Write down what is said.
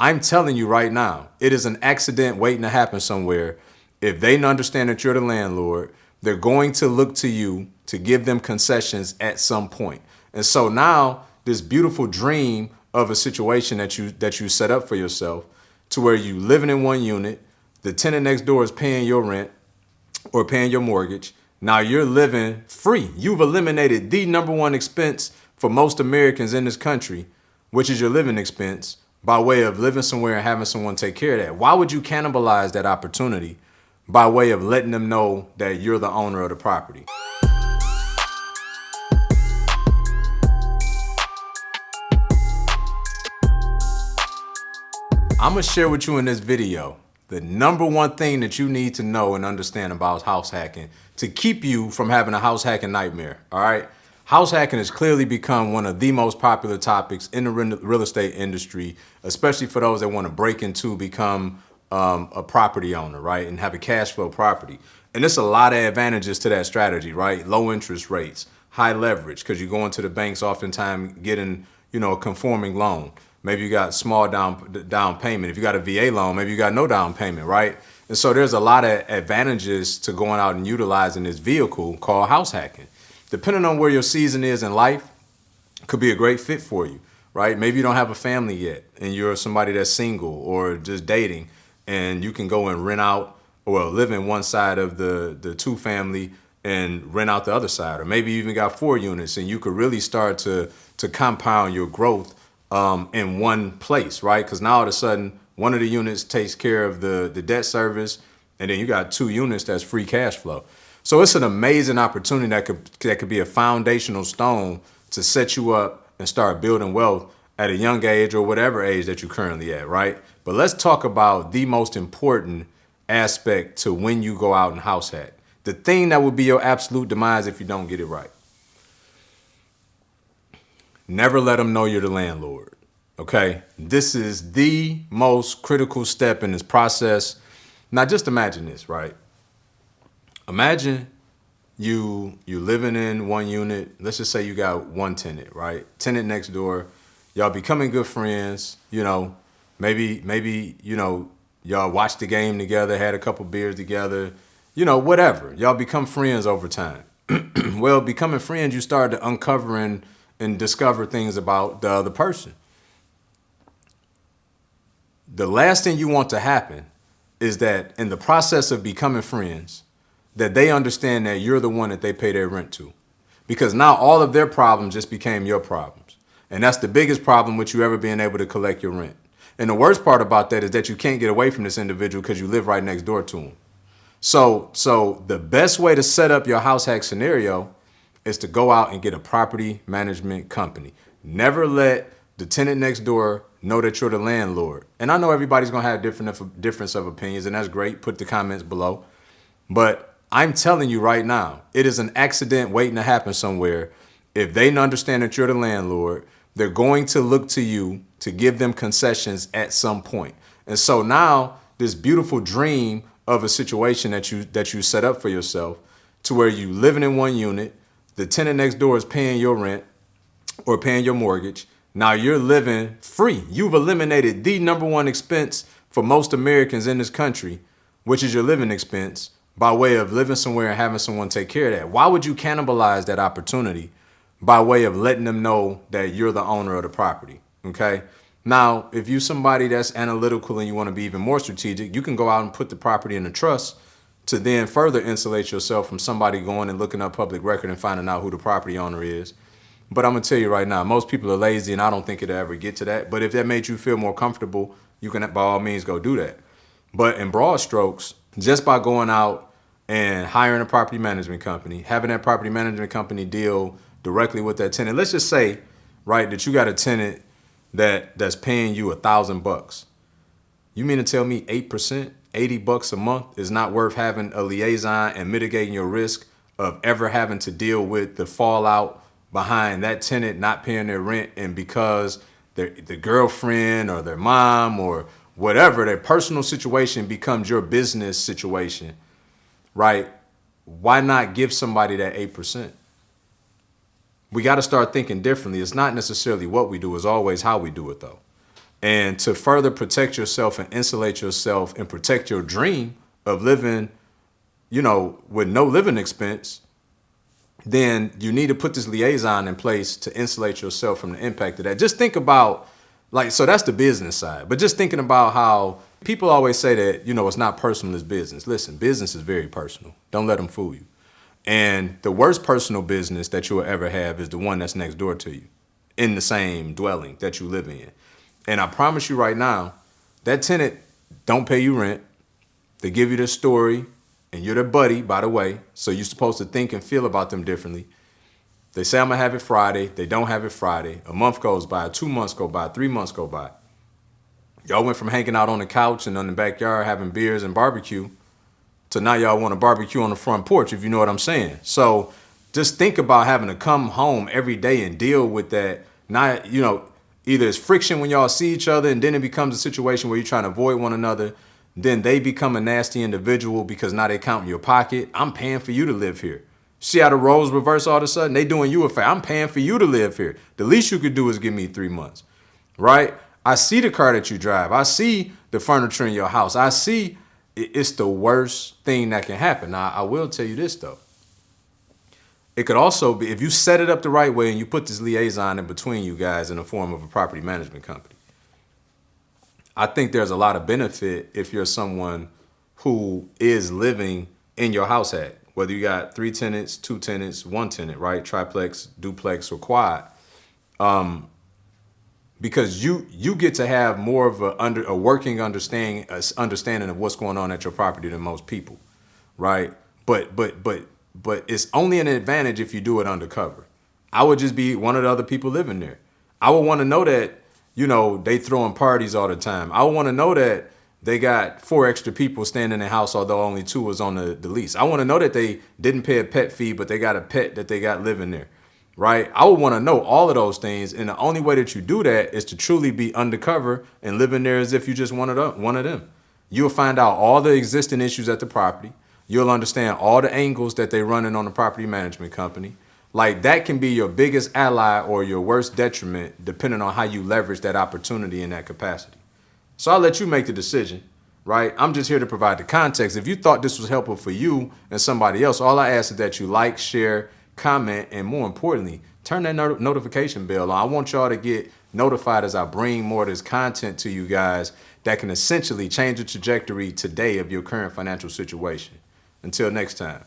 I'm telling you right now, it is an accident waiting to happen somewhere. If they understand that you're the landlord, they're going to look to you to give them concessions at some point. And so now this beautiful dream of a situation that you set up for yourself to where you living in one unit, the tenant next door is paying your rent or paying your mortgage. Now you're living free. You've eliminated the number one expense for most Americans in this country, which is your living expense, by way of living somewhere and having someone take care of that. Why would you cannibalize that opportunity by way of letting them know that you're the owner of the property? I'm gonna share with you in this video the number one thing that you need to know and understand about house hacking to keep you from having a house hacking nightmare, all right? House hacking has clearly become one of the most popular topics in the real estate industry, especially for those that want to break into become a property owner, right? And have a cash flow property. And there's a lot of advantages to that strategy, right? Low interest rates, high leverage, because you go into the banks oftentimes getting, a conforming loan. Maybe you got small down payment. If you got a VA loan, maybe you got no down payment, right? And so there's a lot of advantages to going out and utilizing this vehicle called house hacking. Depending on where your season is in life, could be a great fit for you, right? Maybe you don't have a family yet and you're somebody that's single or just dating, and you can go and rent out or live in one side of the two family and rent out the other side. Or maybe you even got 4 units and you could really start to compound your growth in one place, right? Because now all of a sudden, one of the units takes care of the debt service, and then you got 2 units that's free cash flow. So it's an amazing opportunity that could be a foundational stone to set you up and start building wealth at a young age or whatever age that you're currently at, right? But let's talk about the most important aspect to when you go out and house hack. The thing that would be your absolute demise if you don't get it right. Never let them know you're the landlord, okay? This is the most critical step in this process. Now just imagine this, right? Imagine you living in one unit. Let's just say you got one tenant, right? Tenant next door. Y'all becoming good friends, maybe, y'all watched the game together, had a couple beers together, whatever. Y'all become friends over time. Well, becoming friends, you start to uncovering and discover things about the other person. The last thing you want to happen is that in the process of becoming friends, that they understand that you're the one that they pay their rent to. Because now all of their problems just became your problems. And that's the biggest problem with you ever being able to collect your rent. And the worst part about that is that you can't get away from this individual because you live right next door to him. So the best way to set up your house hack scenario is to go out and get a property management company. Never let the tenant next door know that you're the landlord. And I know everybody's gonna have difference of opinions, and that's great. Put the comments below. But I'm telling you right now, it is an accident waiting to happen somewhere. If they understand that you're the landlord, they're going to look to you to give them concessions at some point. And so now this beautiful dream of a situation that you set up for yourself to where you living in one unit, the tenant next door is paying your rent or paying your mortgage. Now you're living free. You've eliminated the number one expense for most Americans in this country, which is your living expense, by way of living somewhere and having someone take care of that. Why would you cannibalize that opportunity by way of letting them know that you're the owner of the property, okay? Now, if you're somebody that's analytical and you want to be even more strategic, you can go out and put the property in a trust to then further insulate yourself from somebody going and looking up public record and finding out who the property owner is. But I'm gonna tell you right now, most people are lazy, and I don't think it'll ever get to that. But if that made you feel more comfortable, you can by all means go do that. But in broad strokes, just by going out and hiring a property management company, having that property management company deal directly with that tenant. Let's just say, right, that you got a tenant that's paying you $1,000. You mean to tell me 8%, $80 a month is not worth having a liaison and mitigating your risk of ever having to deal with the fallout behind that tenant not paying their rent, and because the girlfriend or their mom or whatever, their personal situation becomes your business situation, right? Why not give somebody that 8%? We got to start thinking differently. It's not necessarily what we do, it's always how we do it though. And to further protect yourself and insulate yourself and protect your dream of living, with no living expense, then you need to put this liaison in place to insulate yourself from the impact of that. Just think about, so that's the business side. But just thinking about how people always say that, it's not personal, it's business. Listen, business is very personal. Don't let them fool you. And the worst personal business that you will ever have is the one that's next door to you in the same dwelling that you live in. And I promise you right now, that tenant don't pay you rent. They give you this story, and you're their buddy, by the way, so you're supposed to think and feel about them differently. They say, I'm going to have it Friday. They don't have it Friday. A month goes by, 2 months go by, 3 months go by. Y'all went from hanging out on the couch and on the backyard having beers and barbecue to now y'all want to barbecue on the front porch, if you know what I'm saying. So just think about having to come home every day and deal with that. Not, either it's friction when y'all see each other and then it becomes a situation where you're trying to avoid one another. Then they become a nasty individual because now they count in your pocket. I'm paying for you to live here. See how the roles reverse all of a sudden? They doing you a favor. I'm paying for you to live here. The least you could do is give me 3 months, right? I see the car that you drive. I see the furniture in your house. I see it's the worst thing that can happen. Now, I will tell you this, though. It could also be, if you set it up the right way and you put this liaison in between you guys in the form of a property management company, I think there's a lot of benefit if you're someone who is living in your house whether you got 3 tenants, 2 tenants, 1 tenant, right? Triplex, duplex, or quad. Because you get to have more of a working understanding of what's going on at your property than most people, right? But it's only an advantage if you do it undercover. I would just be one of the other people living there. I would want to know that, they throwing parties all the time. I would want to know that they got 4 extra people staying in the house, although only 2 was on the lease. I want to know that they didn't pay a pet fee, but they got a pet that they got living there, right? I would want to know all of those things. And the only way that you do that is to truly be undercover and live in there as if you just one of them. You'll find out all the existing issues at the property. You'll understand all the angles that they're running on the property management company. Like, that can be your biggest ally or your worst detriment, depending on how you leverage that opportunity in that capacity. So I'll let you make the decision, right? I'm just here to provide the context. If you thought this was helpful for you and somebody else, all I ask is that you like, share, comment, and more importantly, turn that notification bell on. I want y'all to get notified as I bring more of this content to you guys that can essentially change the trajectory today of your current financial situation. Until next time.